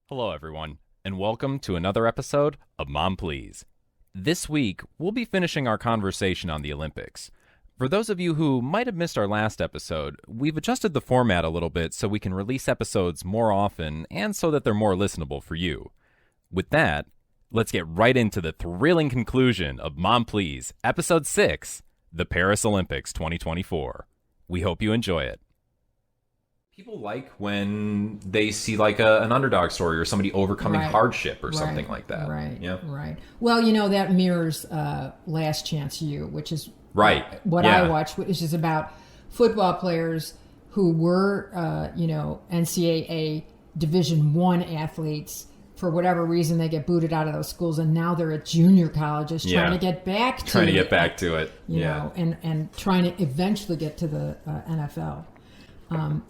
Hello, everyone, and welcome to another episode of Mom Please. This week, we'll be finishing our conversation on the Olympics. For those of you who might have missed our last episode, we've adjusted the format a little bit so we can release episodes more often and so that they're more listenable for you. With that, let's get right into the thrilling conclusion of Mom Please, Episode 6, the Paris Olympics 2024. We hope you enjoy it. People like when they see like an underdog story or somebody overcoming hardship or something like that. Right. Well, that mirrors Last Chance U, which is what I watch, which is about football players who were, NCAA Division I athletes. For whatever reason, they get booted out of those schools, and now they're at junior colleges trying to get back to it. You know, and trying to eventually get to the NFL.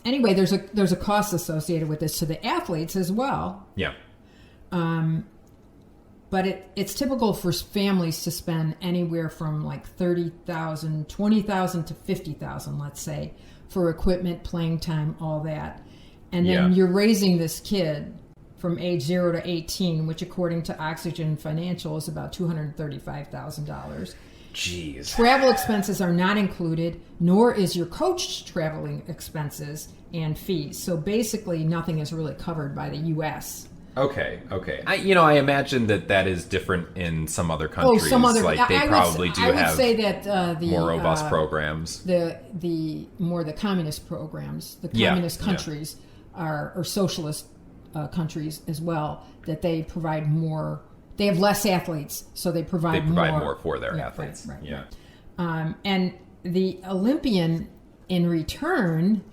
Anyway, there's a cost associated with this to the athletes as well. Yeah. But it's typical for families to spend anywhere from like $30,000, $20,000 to $50,000, let's say, for equipment, playing time, all that. And then you're raising this kid from age 0 to 18, which according to Oxygen Financial is about $235,000. Jeez. Travel expenses are not included, nor is your coach's traveling expenses and fees. So basically, nothing is really covered by the U.S. Okay. I imagine that is different in some other countries. Oh, some other. Like they probably do have. I would say that the more robust programs. The communist programs, the communist countries or socialist countries as well, that they provide more. They have less athletes, so they provide more for their athletes. Right. Yeah. And the Olympian, in return,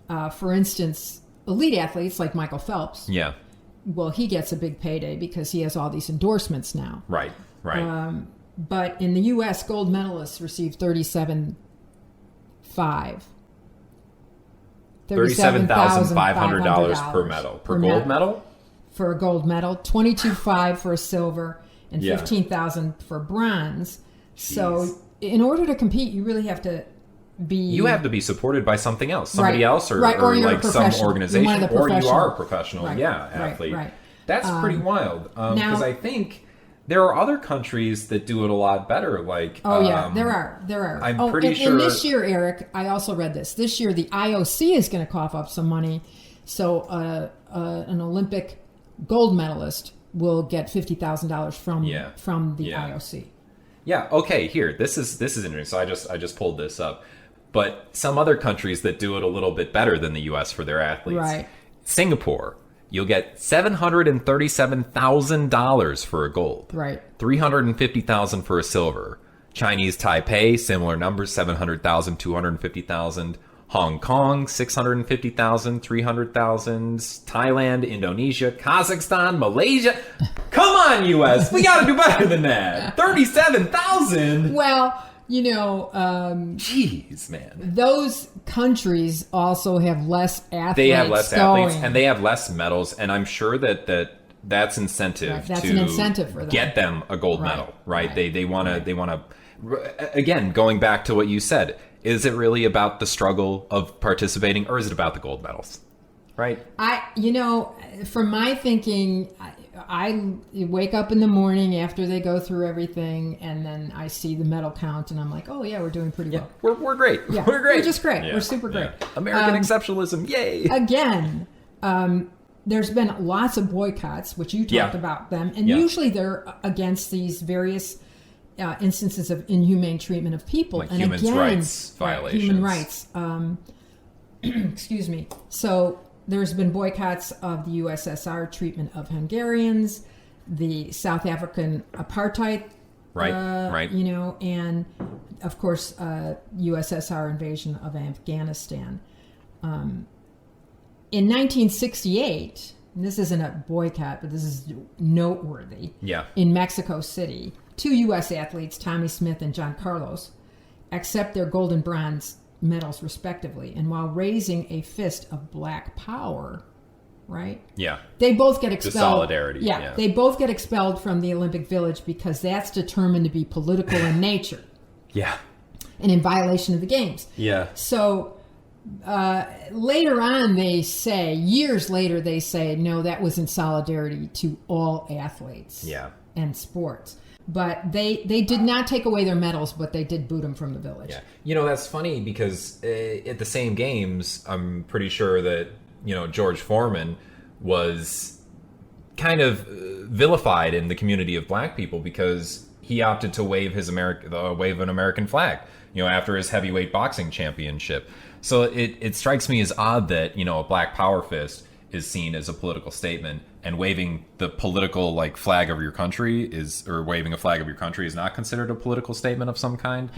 for instance, elite athletes like Michael Phelps. Yeah. Well, he gets a big payday because he has all these endorsements now. Right. But in the U.S., gold medalists receive $37,500 per medal. Per gold medal? For a gold medal, $22,500 for a silver, and $15,000 for bronze. Jeez. So, in order to compete, you really have to be. You have to be supported by something else, somebody else, or like some organization, or you are a professional, athlete. Right. That's pretty wild. Because I think there are other countries that do it a lot better. Like, there are. I'm pretty sure. And this year, Eric, I also read this. This year, the IOC is going to cough up some money, so an Olympic gold medalist will get $50,000 from the IOC. Yeah. Okay. Here, this is interesting. So I just pulled this up, but some other countries that do it a little bit better than the U.S. for their athletes. Right. Singapore, you'll get $737,000 for a gold. Right. $350,000 for a silver. Chinese Taipei, similar numbers: 700,000, 250,000. Hong Kong, 650,000, 300,000. Thailand, Indonesia, Kazakhstan, Malaysia. Come on, U.S. We got to do better than that. 37,000. Well, jeez, man. Those countries also have less athletes. They have less athletes, and they have less medals. And I'm sure that's incentive that's to an incentive for them. Get them a gold medal, right? They want to. Again, going back to what you said. Is it really about the struggle of participating, or is it about the gold medals? Right? From my thinking, I wake up in the morning after they go through everything, and then I see the medal count, and I'm like, oh, yeah, we're doing pretty well. We're great. Yeah, we're great. We're just great. Yeah. We're super great. Yeah. American exceptionalism. Yay. Again, there's been lots of boycotts, which you talked about them, and usually they're against these various instances of inhumane treatment of people, like and human rights violations. Human rights. Excuse me. So there's been boycotts of the USSR treatment of Hungarians, the South African apartheid, right. And of course USSR invasion of Afghanistan. In 1968, and this isn't a boycott, but this is noteworthy. Yeah. In Mexico City, 2 U.S. athletes, Tommy Smith and John Carlos, accept their gold and bronze medals respectively. And while raising a fist of black power, right? Yeah. They both get expelled. The solidarity. Yeah. They both get expelled from the Olympic Village because that's determined to be political in nature. Yeah. And in violation of the games. Yeah. So Later on, years later, they say, no, that was in solidarity to all athletes and sports. But they did not take away their medals, but they did boot them from the village. Yeah. That's funny because at the same games, I'm pretty sure that, George Foreman was kind of vilified in the community of black people because he opted to wave wave an American flag, after his heavyweight boxing championship. So it strikes me as odd that, a black power fist is seen as a political statement, and waving the political flag of your country waving a flag of your country is not considered a political statement of some kind.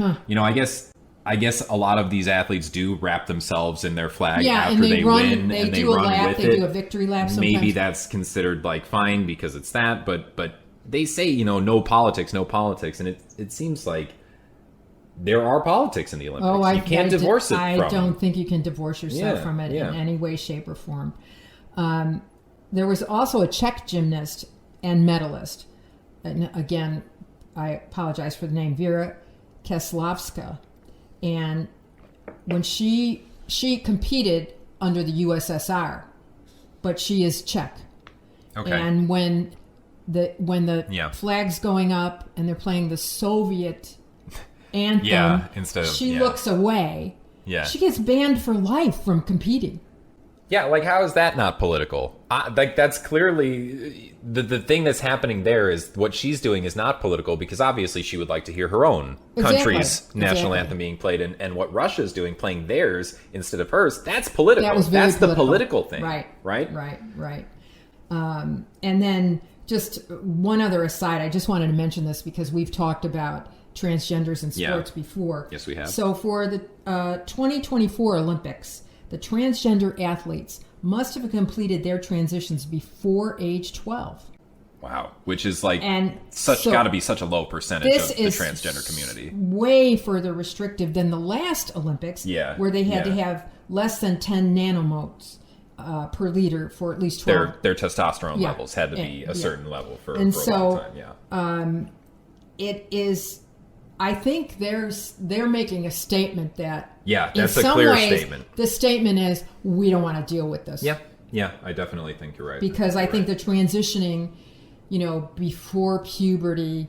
I guess a lot of these athletes do wrap themselves in their flag after they win, they and they do a run lap, with they it. do a victory lap sometimes. Maybe that's considered fine because it's that, but they say, no politics, and it seems like there are politics in the Olympics. You can't divorce it from it. I don't think you can divorce yourself from it in any way, shape, or form. There was also a Czech gymnast and medalist. And again, I apologize for the name, Vera Keslavska. And when she competed under the USSR, but she is Czech. Okay. And when the flag's going up and they're playing the Soviet anthem, she looks away. Yeah. She gets banned for life from competing. Yeah, how is that not political? That's clearly the thing that's happening there is what she's doing is not political because obviously she would like to hear her own country's national anthem being played, and what Russia's doing, playing theirs instead of hers, that's political. That was very political. The political thing. Right. And then just one other aside, I just wanted to mention this because we've talked about transgenders in sports before. Yes, we have. So for the 2024 Olympics, the transgender athletes must have completed their transitions before age 12. Wow, which is got to be such a low percentage of the transgender community. Way further restrictive than the last Olympics, where they had to have less than 10 nanomoles per liter for at least 12. Their testosterone levels had to be a certain level for a long time. It is. I think they're making a statement that that's a clear statement. The statement is we don't want to deal with this. Yeah, I definitely think you're right. Because I think the transitioning, before puberty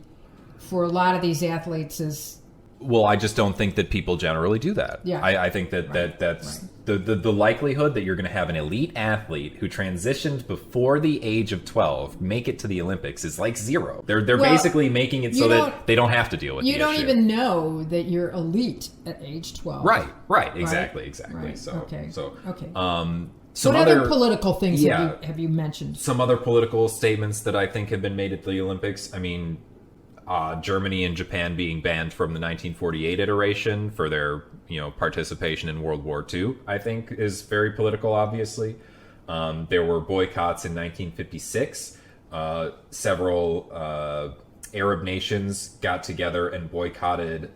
for a lot of these athletes is. Well, I just don't think that people generally do that. Yeah. I think that's the likelihood that you're going to have an elite athlete who transitioned before the age of 12 make it to the Olympics is zero. They're basically making it so that they don't have to deal with the issue. You don't even know that you're elite at age 12. Right. Exactly. Right. Okay. Some what other political things have you mentioned? Some other political statements that I think have been made at the Olympics. I mean, Germany and Japan being banned from the 1948 iteration for their participation in World War II, I think is very political, obviously. There were boycotts in 1956. Several Arab nations got together and boycotted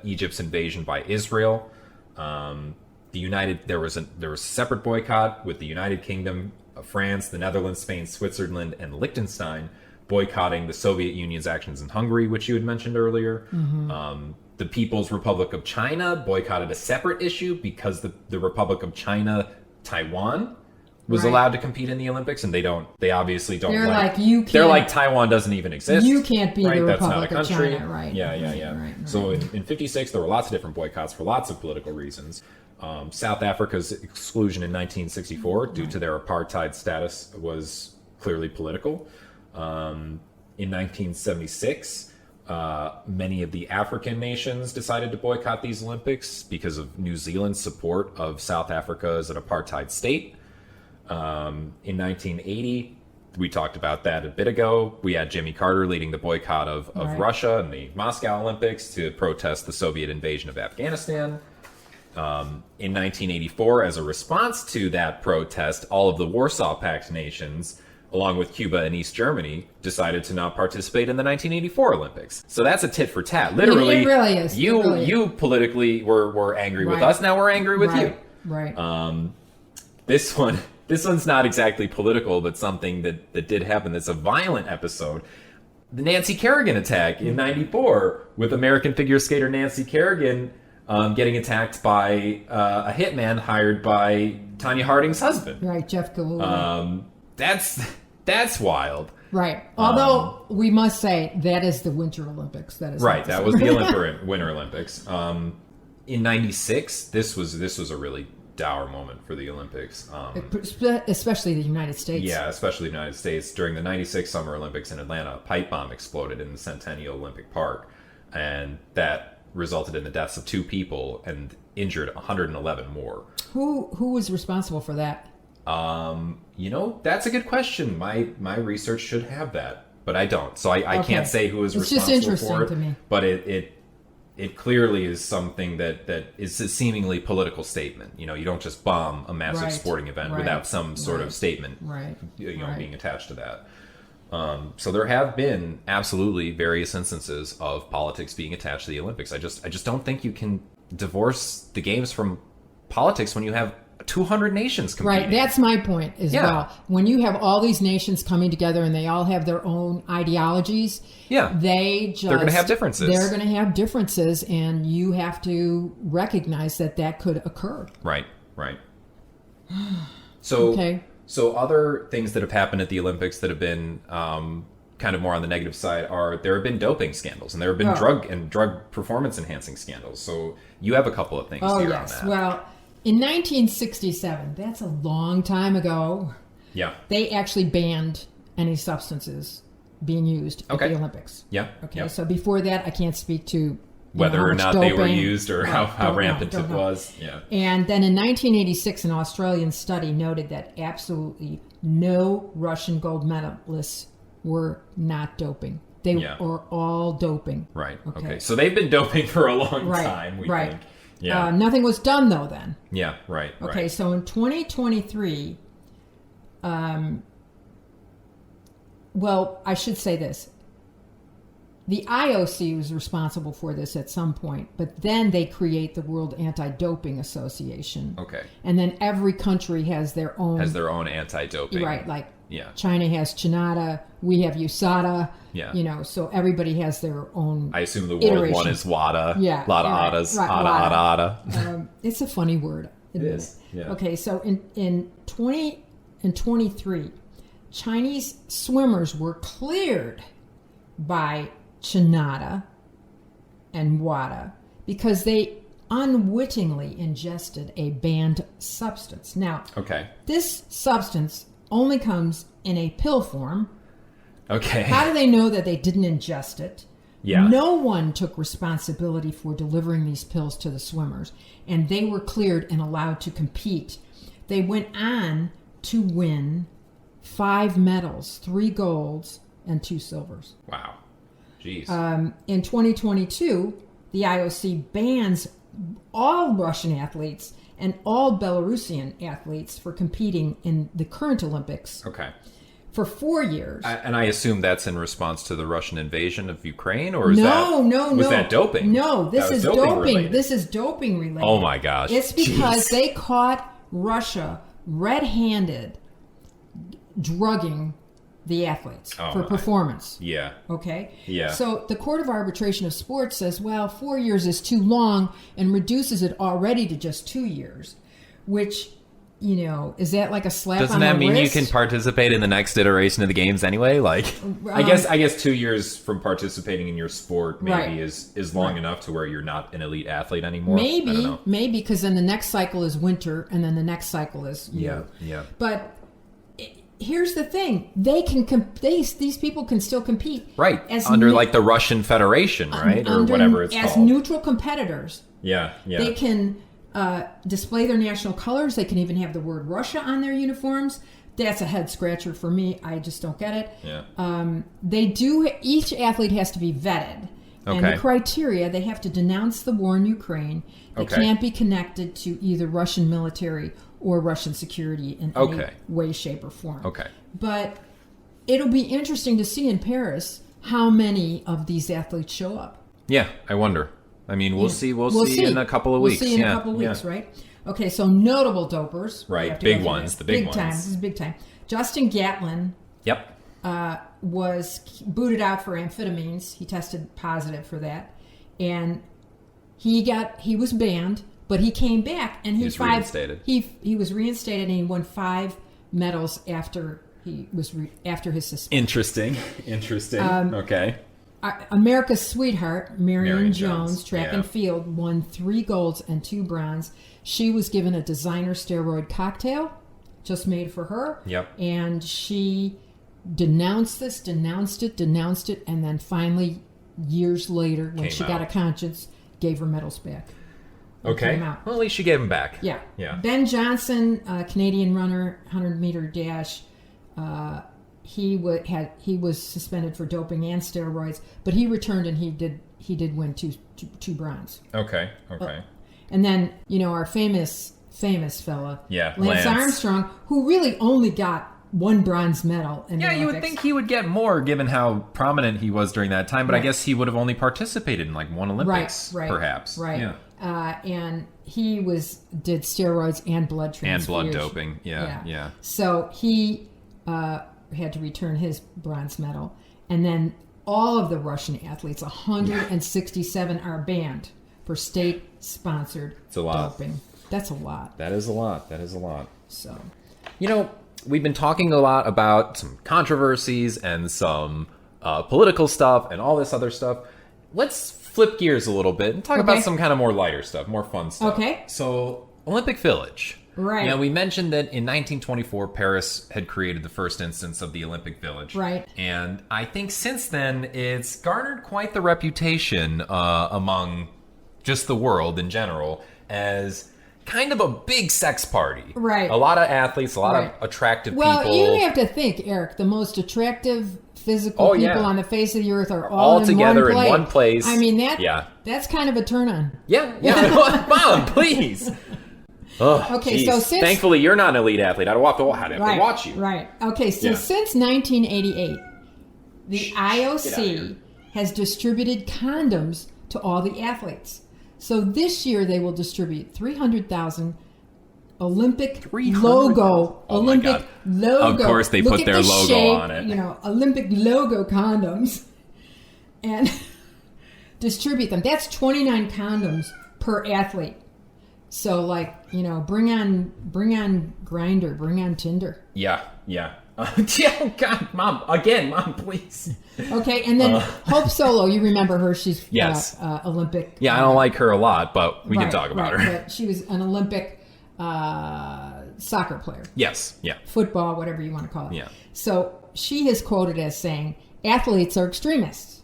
Egypt's invasion by Israel. There was a separate boycott with the United Kingdom, France, the Netherlands, Spain, Switzerland, and Liechtenstein boycotting the Soviet Union's actions in Hungary, which you had mentioned earlier. Mm-hmm. The People's Republic of China boycotted a separate issue because the Republic of China, Taiwan, was allowed to compete in the Olympics, and they obviously don't. They're like Taiwan doesn't even exist. You can't be the That's Republic not a country. of China, right? Yeah. Right. So in 56, there were lots of different boycotts for lots of political reasons. South Africa's exclusion in 1964 due to their apartheid status was clearly political. In 1976, many of the African nations decided to boycott these Olympics because of New Zealand's support of South Africa as an apartheid state. In 1980, we talked about that a bit ago. We had Jimmy Carter leading the boycott of Russia and the Moscow Olympics to protest the Soviet invasion of Afghanistan. In 1984, as a response to that protest, all of the Warsaw Pact nations, along with Cuba and East Germany, decided to not participate in the 1984 Olympics. So that's a tit for tat. Literally, it really is. You politically were angry with us. Now we're angry with you. Right. This one's not exactly political, but something that did happen. That's a violent episode. The Nancy Kerrigan attack in '94 with American figure skater Nancy Kerrigan getting attacked by a hitman hired by Tonya Harding's husband. Right, Jeff Gillooly. That's wild. Right. Although we must say that is the Winter Olympics. That is right. That was the Winter Olympics. In '96, this was a really dour moment for the Olympics. Especially the United States. Yeah, especially the United States. During the '96 Summer Olympics in Atlanta, a pipe bomb exploded in the Centennial Olympic Park, and that resulted in the deaths of 2 people and injured 111 more. Who was responsible for that? That's a good question. My research should have that, but I don't. So I can't say who is responsible for it. It's just interesting to me. But it clearly is something that is a seemingly political statement. You don't just bomb a massive sporting event without some sort of statement, being attached to that. So there have been absolutely various instances of politics being attached to the Olympics. I just don't think you can divorce the games from politics when you have 200 nations competing. Right, that's my point as well. When you have all these nations coming together and they all have their own ideologies, they're going to have differences. They're going to have differences, and you have to recognize that could occur. Right. So, so other things that have happened at the Olympics that have been kind of more on the negative side are there have been doping scandals, and there have been drug performance enhancing scandals. So you have a couple of things here on that. Well, in 1967, that's a long time ago, they actually banned any substances being used at the Olympics. So before that, I can't speak to whether or not they were used or how rampant it was. And then in 1986, an Australian study noted that absolutely no Russian gold medalists were not doping. They were all doping. Right. Okay. So they've been doping for a long time, we think. Yeah. Nothing was done, though, then. Yeah, right. Okay, so in 2023, well, I should say this. The IOC was responsible for this at some point, but then they create the World Anti-Doping Association. Okay. And then every country has their own... anti-doping. Right, like China has CHINATA, we have USADA. So everybody has their own. I assume the world one is WADA. Yeah. A lot of ADAs. ADA. It's a funny word. It is. Yeah. Okay, so in 2023, Chinese swimmers were cleared by CHINATA and WADA because they unwittingly ingested a banned substance. Now, this substance only comes in a pill form. Okay. How do they know that they didn't ingest it? Yeah. No one took responsibility for delivering these pills to the swimmers, and they were cleared and allowed to compete. They went on to win 5 medals, 3 golds and 2 silvers. Wow. Jeez. In 2022, the IOC bans all Russian athletes and all Belarusian athletes for competing in the current Olympics. Okay. For 4 years. And I assume that's in response to the Russian invasion of Ukraine, or is was that doping? No, this is doping. This is doping related. Oh my gosh. It's because they caught Russia red-handed drugging the athletes for performance. Yeah. Okay? Yeah. So the Court of Arbitration of Sports says, well, 4 years is too long and reduces it already to just 2 years, which, is that like a slap on the wrist? Doesn't that mean you can participate in the next iteration of the games anyway? Like, I guess 2 years from participating in your sport maybe is long enough to where you're not an elite athlete anymore. Maybe, because then the next cycle is winter, and then the next cycle is Yeah. But here's the thing: they can these people can still compete, right? Under like the Russian Federation, right, or whatever it's as called, neutral competitors. Yeah. They can display their national colors. They can even have the word Russia on their uniforms. That's a head scratcher for me. I just don't get it. Yeah. They do. Each athlete has to be vetted. And the criteria: they have to denounce the war in Ukraine. They can't be connected to either Russian military or Russian security in any way, shape, or form. Okay. But it'll be interesting to see in Paris how many of these athletes show up. Yeah, I wonder. I mean, we'll see. We'll see in a couple of weeks. We'll see in a couple of weeks, right? Okay, so notable dopers. Right, big ones. The big ones. Time. This is big time. Justin Gatlin. Yep. Was booted out for amphetamines. He tested positive for that. And he was banned, but he came back and he was reinstated. He was reinstated and he won 5 medals after after his suspension. Interesting. Okay. America's sweetheart, Marion Jones, track and field, won 3 golds and 2 bronze. She was given a designer steroid cocktail just made for her. Yep. And she denounced it, and then finally, years later, when she got a conscience, gave her medals back. Okay. Well, at least she gave them back. Yeah. Yeah. Ben Johnson, Canadian runner, 100-meter dash. He was suspended for doping and steroids, but he returned and he did win two bronze. Okay. And then our famous fella, Lance Armstrong, who really only got 1 bronze medal in the Olympics. You would think he would get more given how prominent he was during that time, but I guess he would have only participated in like 1 Olympics, perhaps. Right. Yeah. And he did steroids and blood transfusion. And blood doping. Yeah. So he had to return his bronze medal. And then all of the Russian athletes, 167, are banned for state-sponsored doping. That's a lot. That is a lot. So, we've been talking a lot about some controversies and some political stuff and all this other stuff. Let's flip gears a little bit and talk about some kind of more lighter stuff, more fun stuff. Okay. So, Olympic Village. Right. We mentioned that in 1924, Paris had created the first instance of the Olympic Village. Right. And I think since then, it's garnered quite the reputation among just the world in general as kind of a big sex party. Right. A lot of athletes, a lot of attractive people. Well, you have to think, Eric, the most attractive physical people on the face of the earth are all together in one place. I mean, that's kind of a turn on. Yeah. Mom, please. Okay, geez. so since... Thankfully, you're not an elite athlete. I'd have to watch you. Right. Okay, so since 1988, the IOC has distributed condoms to all the athletes. So this year they will distribute 300,000 Olympic logo. Olympic logo. Of course, they put their logo on it. Olympic logo condoms, and distribute them. That's 29 condoms per athlete. So, bring on Grindr, bring on Tinder. Yeah. Oh God, Mom, please. Okay, and then Hope Solo, you remember her? She's Olympic. Yeah, I don't like her a lot, but we can talk about her. But she was an Olympic soccer player. Yes, yeah. Football, whatever you want to call it. Yeah. So she is quoted as saying, "Athletes are extremists.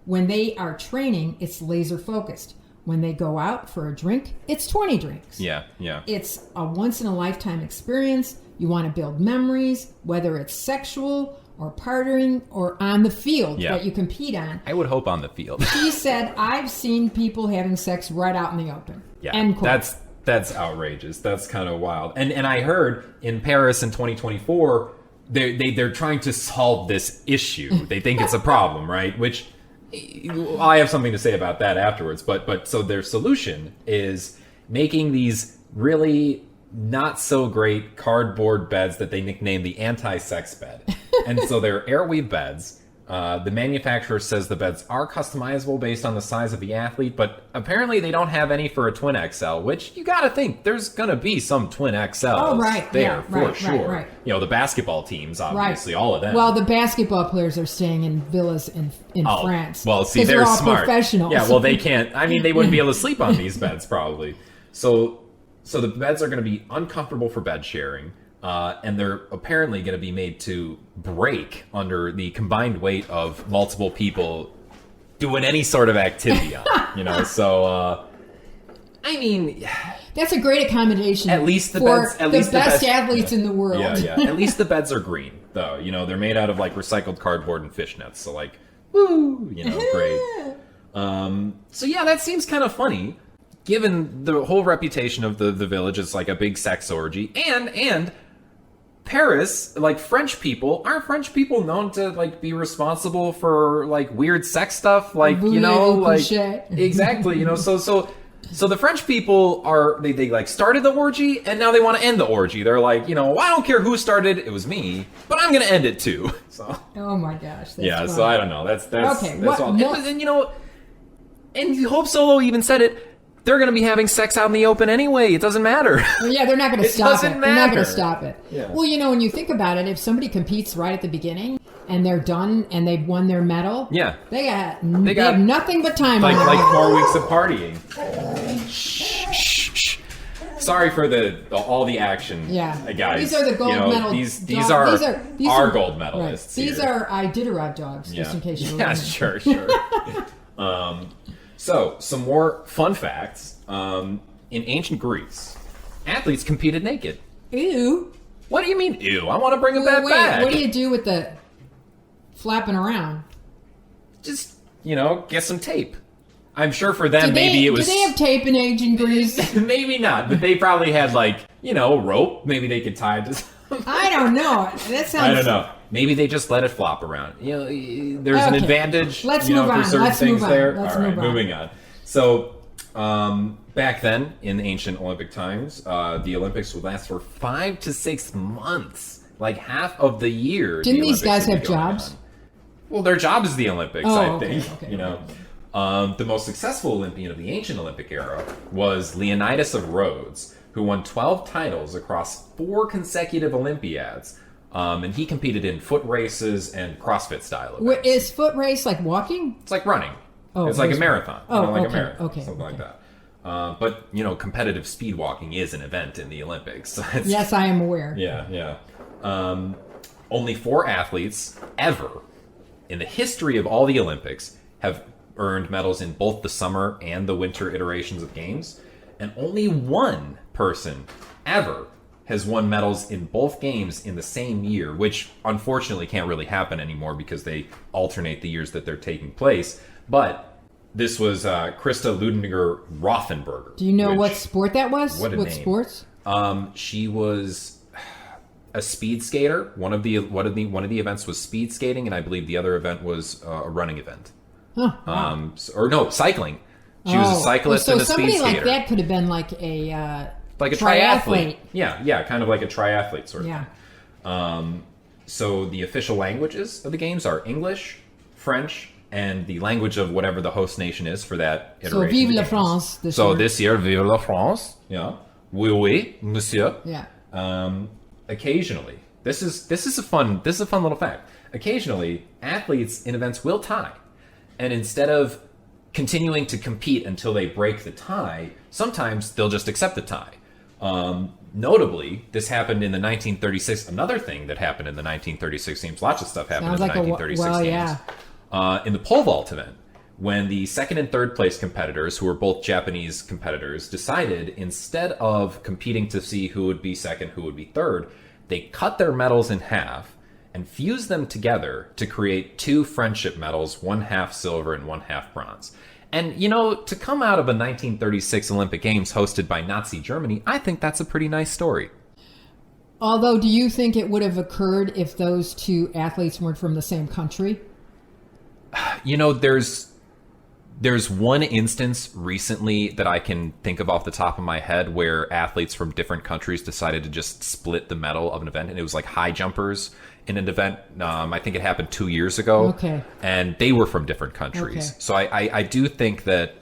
When they are training, it's laser focused. When they go out for a drink, it's 20 drinks. Yeah. It's a once-in-a-lifetime experience. You want to build memories, whether it's sexual or partying or on the field that you compete on." I would hope on the field. She said, "I've seen people having sex right out in the open." Yeah, end quote. That's outrageous. That's kind of wild. And I heard in Paris in 2024, they're trying to solve this issue. They think it's a problem, right? Which... I have something to say about that afterwards, but so their solution is making these really not so great cardboard beds that they nickname the anti-sex bed. And so they're airweave beds. The manufacturer says the beds are customizable based on the size of the athlete, but apparently they don't have any for a twin XL, which you gotta think there's gonna be some twin XLs for sure. Right. The basketball teams, obviously, all of them. Well, the basketball players are staying in villas in France. Well, see, they're all smart. Professionals. Yeah, well, they can't. I mean, they wouldn't be able to sleep on these beds probably. So the beds are going to be uncomfortable for bed sharing. And they're apparently going to be made to break under the combined weight of multiple people doing any sort of activity on. So, I mean... That's a great accommodation at least the best athletes in the world. Yeah. At least the beds are green, though. They're made out of, recycled cardboard and fishnets. So, woo! Great. So, that seems kind of funny, given the whole reputation of the village as, a big sex orgy. And... Paris, French people, aren't French people known to be responsible for weird sex stuff? Exactly, so the French people are they started the orgy and now they want to end the orgy. They're well, I don't care who started, it was me, but I'm gonna end it too. So oh my gosh, so I don't know. That's okay. That's all. And Hope Solo even said it. they're going to be having sex out in the open anyway. It doesn't matter. Well, yeah, they're not going to stop it. Matter. They're not going to stop it. Yeah. Well, when you think about it, if somebody competes right at the beginning and they're done and they've won their medal, they have nothing but time. Like 4 weeks of partying. Shh. Sorry for all the action, guys. These are the gold medal. These are our gold medalists. Right. These are Iditarod dogs, just in case you're wondering. Sure. So, some more fun facts. In ancient Greece, athletes competed naked. Ew. What do you mean, ew? I want to bring that back. What do you do with the flapping around? Just, get some tape. I'm sure for them, maybe it was... Do they have tape in ancient Greece? Maybe not, but they probably had, rope. Maybe they could tie it to something. I don't know. That sounds... I don't know. Maybe they just let it flop around. There's an advantage Let's move on. for certain things there. Let's All right, move on. moving on. So, back then, in ancient Olympic times, the Olympics would last for 5 to 6 months. Like half of the year. Didn't these guys have jobs? On. Well, their job is the Olympics, I think. Okay. The most successful Olympian of the ancient Olympic era was Leonidas of Rhodes, who won 12 titles across 4 consecutive Olympiads. And he competed in foot races and CrossFit style events. Is foot race like walking? It's like running. It's like a marathon. Like a marathon. Okay. Something like that. But, competitive speed walking is an event in the Olympics. Yes, I am aware. Yeah. Only 4 athletes ever in the history of all the Olympics have earned medals in both the summer and the winter iterations of games. And only 1 person ever has won medals in both games in the same year, which unfortunately can't really happen anymore because they alternate the years that they're taking place. But this was Christa Ludinger Rothenberger. Do you know what sport that was? What name. Sports? She was a speed skater. One of the events was speed skating, and I believe the other event was a running event. Wow. Cycling. She was a cyclist and a speed skater. So somebody like that could have been like a triathlete. Yeah, kind of like a triathlete sort of thing. So the official languages of the games are English, French, and the language of whatever the host nation is for that iteration. So vive la France this year. So this year, vive la France. Yeah. Oui, monsieur. Yeah. Occasionally, this is a fun little fact. Occasionally, athletes in events will tie. And instead of continuing to compete until they break the tie, sometimes they'll just accept the tie. Notably, this happened in the 1936. Another thing that happened in the 1936 games, lots of stuff happened in the 1936 games. In the pole vault event, when the second and third place competitors, who were both Japanese competitors, decided instead of competing to see who would be second, who would be third, they cut their medals in half and fused them together to create 2 friendship medals, 1/2 silver and 1/2 bronze. And, to come out of a 1936 Olympic Games hosted by Nazi Germany, I think that's a pretty nice story. Although, do you think it would have occurred if those 2 athletes weren't from the same country? There's one instance recently that I can think of off the top of my head where athletes from different countries decided to just split the medal of an event, and it was like high jumpers in an event. I think it happened 2 years ago. Okay. And they were from different countries. Okay. So I do think that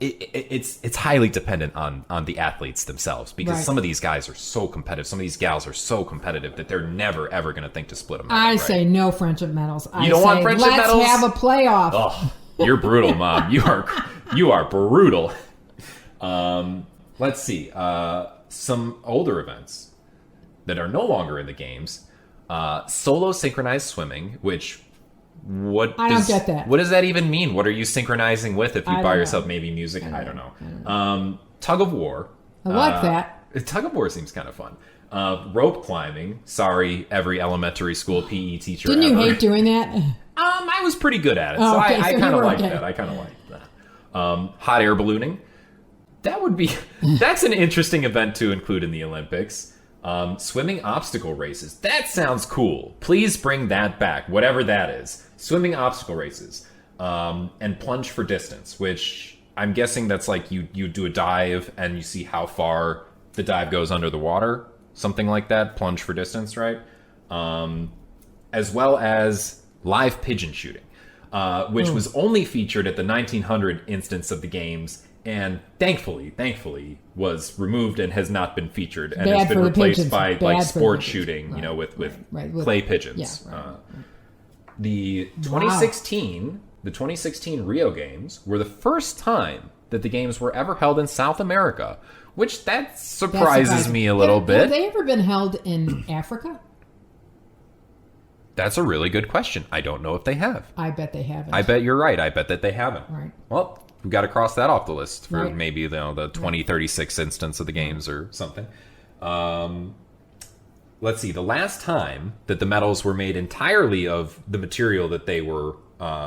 it's highly dependent on the athletes themselves, because some of these guys are so competitive. Some of these gals are so competitive that they're never, ever going to think to split a medal. I say no friendship medals. You don't want friendship medals? Let's have a playoff. Oh, you're brutal, Mom. You are brutal. Let's see. Some older events that are no longer in the games. Solo synchronized swimming, which I don't get that. What does that even mean? What are you synchronizing with if you by yourself? Maybe music? I don't know. Tug of war. I like that. Tug of war seems kind of fun. Rope climbing. Sorry, every elementary school PE teacher Didn't you hate doing that? I was pretty good at it, so I kind of liked that. I kind of liked that. Hot air ballooning. That's an interesting event to include in the Olympics. Swimming obstacle races. That sounds cool. Please bring that back, whatever that is. Swimming obstacle races. And plunge for distance, which I'm guessing that's like you do a dive and you see how far the dive goes under the water. Something like that. Plunge for distance, right? As well as live pigeon shooting, which was only featured at the 1900 instance of the games and thankfully was removed and has not been featured and has been replaced by like sport shooting, you know, with clay pigeons. Yeah, right. The 2016 Rio Games were the first time that the games were ever held in South America, which that surprises me a little bit. Have they ever been held in Africa? That's a really good question. I don't know if they have. I bet they haven't. I bet you're right. I bet that they haven't. Right. Well, we've got to cross that off the list for maybe the 2036 instance of the games or something. Let's see. The last time that the medals were made entirely of the material that they were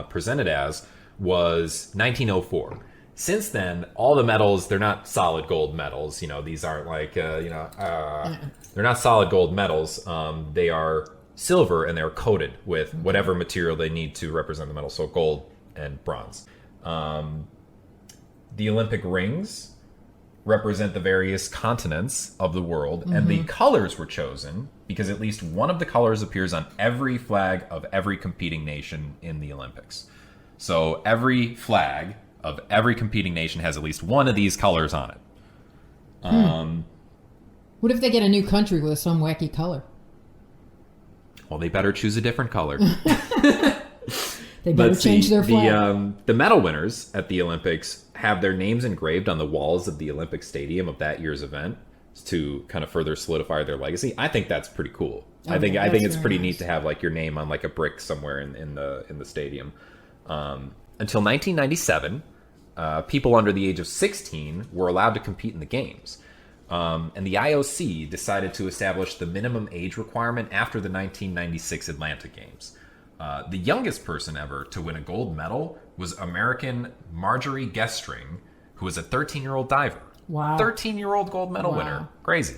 presented as was 1904. Since then, all the medals, they're not solid gold medals. You know, these aren't like, they're not solid gold medals. They are silver, and they're coated with whatever material they need to represent the medal, so gold and bronze. The Olympic rings represent the various continents of the world, and the colors were chosen because at least one of the colors appears on every flag of every competing nation in the Olympics. So every flag of every competing nation has at least one of these colors on it. What if they get a new country with some wacky color? Well, they better choose a different color. They better change their flag. The medal winners at the Olympics have their names engraved on the walls of the Olympic Stadium of that year's event to kind of further solidify their legacy. I think that's pretty cool. I think it's pretty neat to have like your name on like a brick somewhere in the stadium. Until 1997, people under the age of 16 were allowed to compete in the games. And the IOC decided to establish the minimum age requirement after the 1996 Atlanta Games. The youngest person ever to win a gold medal was American Marjorie Gestring, who was a 13-year-old diver. Wow. 13-year-old gold medal winner. Crazy.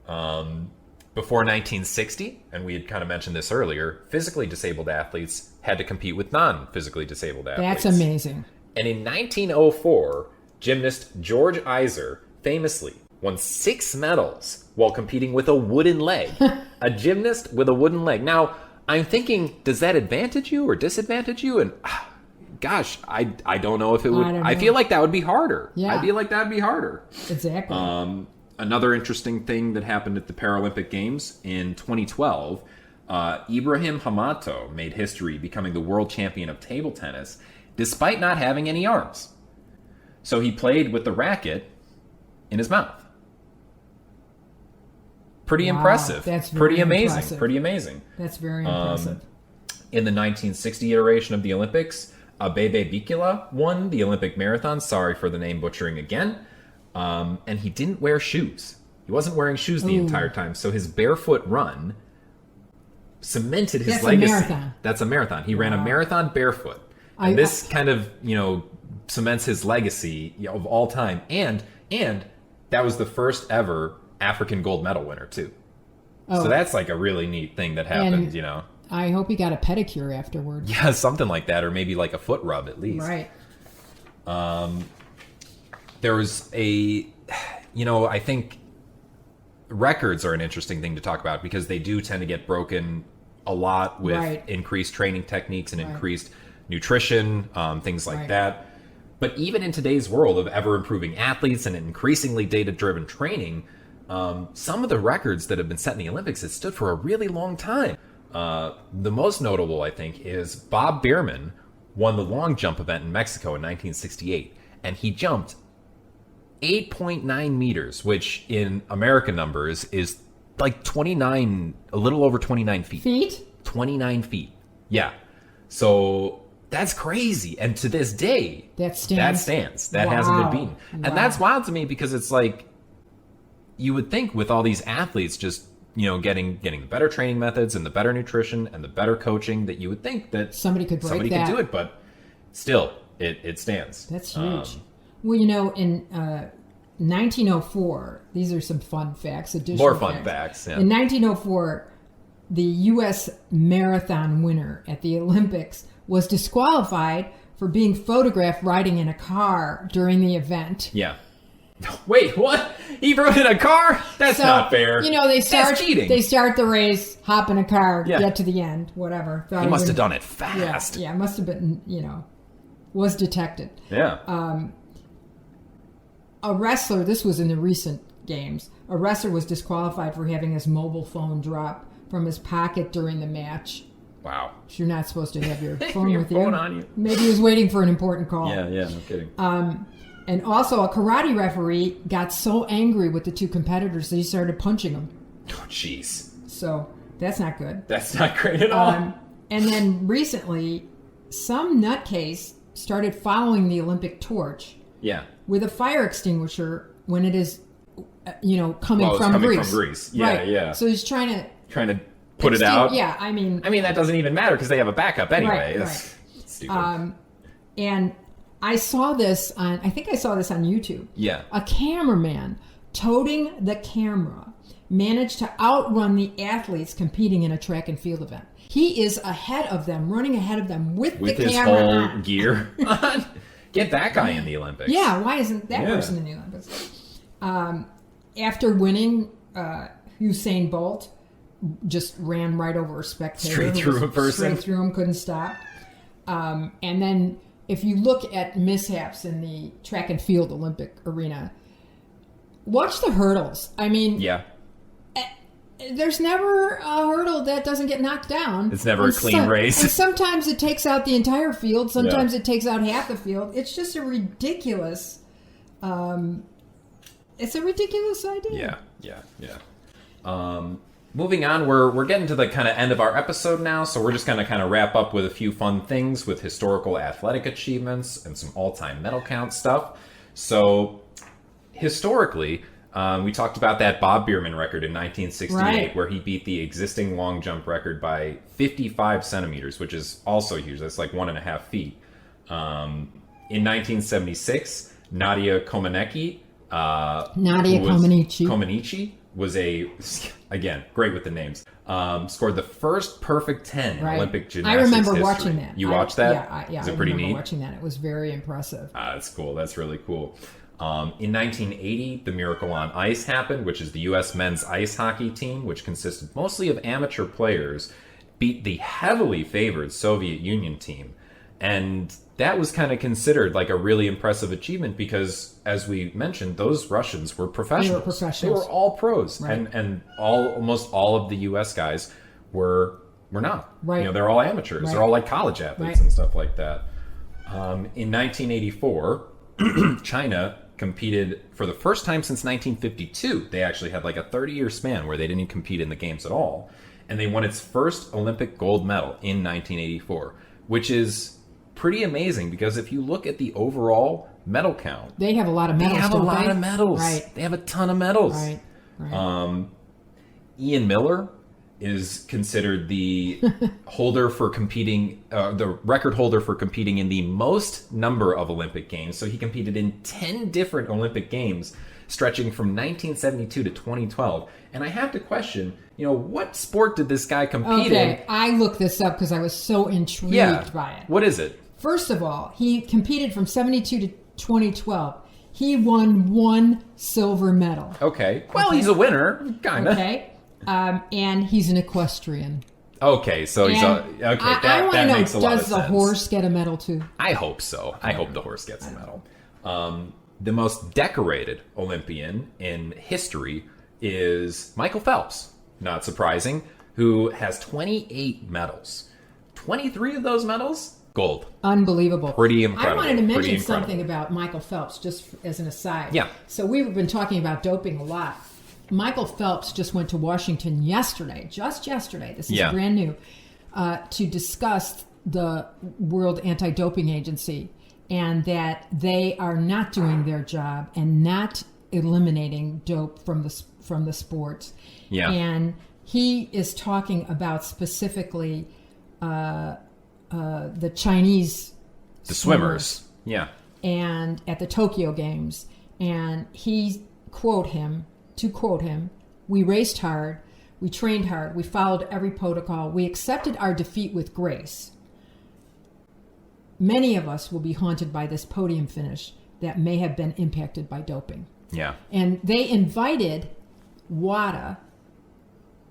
Before 1960, and we had kind of mentioned this earlier, physically disabled athletes had to compete with non-physically disabled athletes. That's amazing. And in 1904, gymnast George Iser famously won 6 medals while competing with a wooden leg. A gymnast with a wooden leg. Now, I'm thinking, does that advantage you or disadvantage you? And gosh, I don't know if it would. I feel like that would be harder. Yeah. I feel like that would be harder. Exactly. Another interesting thing that happened at the Paralympic Games in 2012, Ibrahim Hamato made history becoming the world champion of table tennis despite not having any arms. So he played with the racket in his mouth. Pretty impressive. That's pretty amazing. Impressive. Pretty amazing. That's very impressive. In the 1960 iteration of the Olympics, Abebe Bikila won the Olympic marathon. Sorry for the name butchering again. And he didn't wear shoes. He wasn't wearing shoes the entire time. So his barefoot run cemented his legacy. A marathon. That's a marathon. He ran a marathon barefoot. And this kind of, cements his legacy of all time. And that was the first ever African gold medal winner too. So that's like a really neat thing that happened, I hope he got a pedicure afterwards. Yeah, something like that, or maybe like a foot rub at least. Right. There was I think records are an interesting thing to talk about because they do tend to get broken a lot with increased training techniques and increased nutrition, things like that. But even in today's world of ever-improving athletes and increasingly data-driven training, some of the records that have been set in the Olympics have stood for a really long time. The most notable, I think, is Bob Bierman won the long jump event in Mexico in 1968, and he jumped 8.9 meters, which in American numbers is like 29, a little over 29 feet. Feet? 29 feet. Yeah. So that's crazy. And to this day, that stands. That hasn't been beaten. And that's wild to me because it's like, you would think with all these athletes just, getting the better training methods and the better nutrition and the better coaching that you would think that somebody could could do it, but still, it stands. That's huge. Well, in 1904, these are some fun facts. More fun facts. Yeah. In 1904, the U.S. marathon winner at the Olympics was disqualified for being photographed riding in a car during the event. Yeah. Wait, what? He rode in a car? That's not fair. That's cheating. They start the race, hop in a car, get to the end, whatever. He must have done it fast. Yeah, must have been, was detected. Yeah. a wrestler, this was in the recent games, a wrestler was disqualified for having his mobile phone drop from his pocket during the match. Wow. You're not supposed to have your phone your with phone you. on you. Maybe he was waiting for an important call. Yeah, no kidding. And also, a karate referee got so angry with the two competitors that he started punching them. Oh, jeez. So that's not good. That's not great at all. And then recently, some nutcase started following the Olympic torch with a fire extinguisher when it is, coming from Greece. Yeah, right. yeah. So he's trying to put it out. Yeah, I mean, that doesn't even matter because they have a backup anyway. Right. Stupid. And I saw this on YouTube. Yeah. A cameraman toting the camera managed to outrun the athletes competing in a track and field event. He is ahead of them, running ahead of them with the his camera whole on. gear on. Get that guy in the Olympics. Yeah, why isn't that person in the Olympics? After winning, Usain Bolt just ran right over a spectator. Straight through a person. Straight through him, couldn't stop. And then if you look at mishaps in the track and field Olympic arena, watch the hurdles. I mean, there's never a hurdle that doesn't get knocked down. It's never a clean race. And sometimes it takes out the entire field. Sometimes it takes out half the field. It's just a ridiculous. It's a ridiculous idea. Yeah. Moving on, we're getting to the kind of end of our episode now, so we're just going to kind of wrap up with a few fun things with historical athletic achievements and some all-time medal count stuff. So, historically, we talked about that Bob Bierman record in 1968, where he beat the existing long jump record by 55 centimeters, which is also huge. That's like 1.5 feet. In 1976, Nadia Comaneci was again, great with the names, scored the first perfect 10 in Olympic gymnastics I remember history. watching that. You watched that? Yeah. Is it pretty neat? Watching that. It was very impressive. That's cool. That's really cool. In 1980, the Miracle on Ice happened, which is the U.S. men's ice hockey team, which consisted mostly of amateur players, beat the heavily favored Soviet Union team. And that was kind of considered like a really impressive achievement because, as we mentioned, those Russians were professionals. They were all pros. Right. And almost all of the U.S. guys were not. Right. They're all amateurs. Right. They're all like college athletes and stuff like that. In 1984, China competed for the first time since 1952. They actually had like a 30-year span where they didn't compete in the games at all. And they won its first Olympic gold medal in 1984, which is pretty amazing because if you look at the overall medal count, they have a lot of medals. They have a lot of medals. Right. They have a ton of medals. Right. Ian Miller is considered the holder for competing, the record holder for competing in the most number of Olympic Games. So he competed in 10 different Olympic Games, stretching from 1972 to 2012. And I have to question, what sport did this guy compete in? I looked this up because I was so intrigued by it. What is it? First of all, he competed from 72 to 2012. He won 1 silver medal. Okay. Well, he's a winner, kind of. Okay. And he's an equestrian. Okay, so he's that makes a lot of sense. Does the horse get a medal too? I hope so. I hope the horse gets a medal. The most decorated Olympian in history is Michael Phelps, not surprising, who has 28 medals. 23 of those medals, gold. Unbelievable. Pretty incredible. I wanted to mention something about Michael Phelps, just as an aside. Yeah. So we've been talking about doping a lot. Michael Phelps just went to Washington just yesterday, this is brand new, to discuss the World Anti-Doping Agency and that they are not doing their job and not eliminating dope from the sports. Yeah. And he is talking about specifically the Chinese swimmers. Yeah. And at the Tokyo Games. And to quote him, we raced hard, we trained hard, we followed every protocol, we accepted our defeat with grace. Many of us will be haunted by this podium finish that may have been impacted by doping. Yeah. And they invited WADA,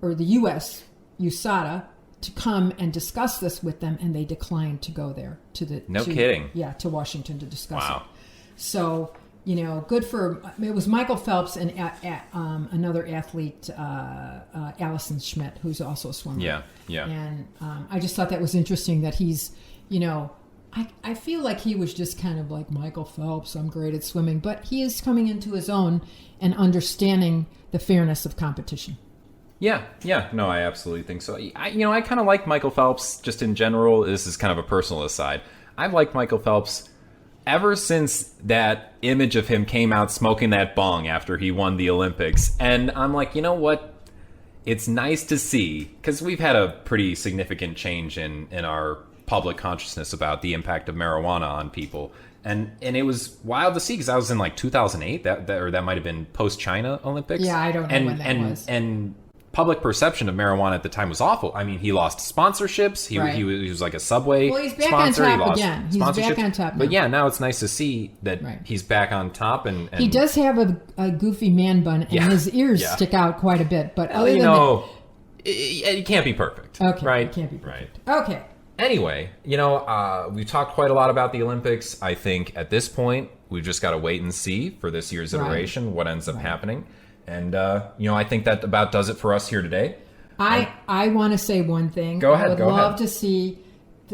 or the U.S. USADA, to come and discuss this with them, and they declined to go there. Kidding. Yeah, to Washington to discuss it. So good for it was Michael Phelps and another athlete, Allison Schmidt, who's also a swimmer. Yeah. And I just thought that was interesting that he's, I feel like he was just kind of like Michael Phelps. I'm great at swimming, but he is coming into his own and understanding the fairness of competition. Yeah. No, I absolutely think so. I kind of like Michael Phelps just in general. This is kind of a personal aside. I've liked Michael Phelps ever since that image of him came out smoking that bong after he won the Olympics. And I'm like, you know what? It's nice to see, because we've had a pretty significant change in our public consciousness about the impact of marijuana on people. And it was wild to see, because I was in like 2008, that might have been post-China Olympics. Yeah, I don't know when that was. And public perception of marijuana at the time was awful. I mean, he lost sponsorships. He was like a Subway Well, he's back sponsor. on top again. He's back on top now. But yeah, now it's nice to see that he's back on top. And he does have a goofy man bun, and his ears stick out quite a bit. But other than that, it can't be perfect. Okay, right? It can't be perfect. Right. Okay. Anyway, we've talked quite a lot about the Olympics. I think at this point, we've just got to wait and see for this year's iteration what ends up happening. And, I think that about does it for us here today. I want to say one thing. Go ahead. I would love to see,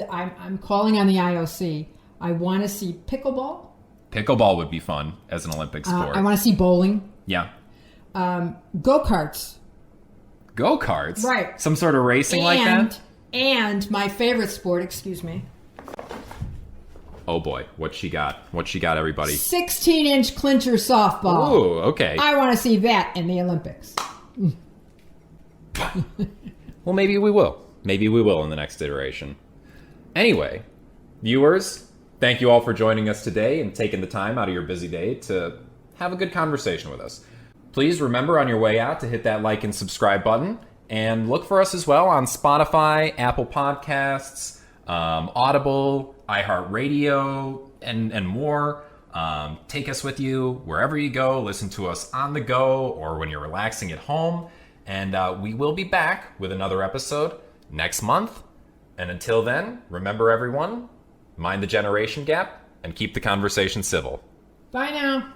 I'm calling on the IOC. I want to see pickleball. Pickleball would be fun as an Olympic sport. I want to see bowling. Yeah. Go-karts. Go-karts? Right. Some sort of racing like that? And my favorite sport, excuse me. Oh boy, what she got, everybody? 16-inch clincher softball. Ooh, okay. I want to see that in the Olympics. Well, maybe we will. Maybe we will in the next iteration. Anyway, viewers, thank you all for joining us today and taking the time out of your busy day to have a good conversation with us. Please remember on your way out to hit that like and subscribe button, and look for us as well on Spotify, Apple Podcasts, Audible, iHeartRadio, and more. Take us with you wherever you go. Listen to us on the go or when you're relaxing at home. And we will be back with another episode next month. And until then, remember everyone, mind the generation gap and keep the conversation civil. Bye now.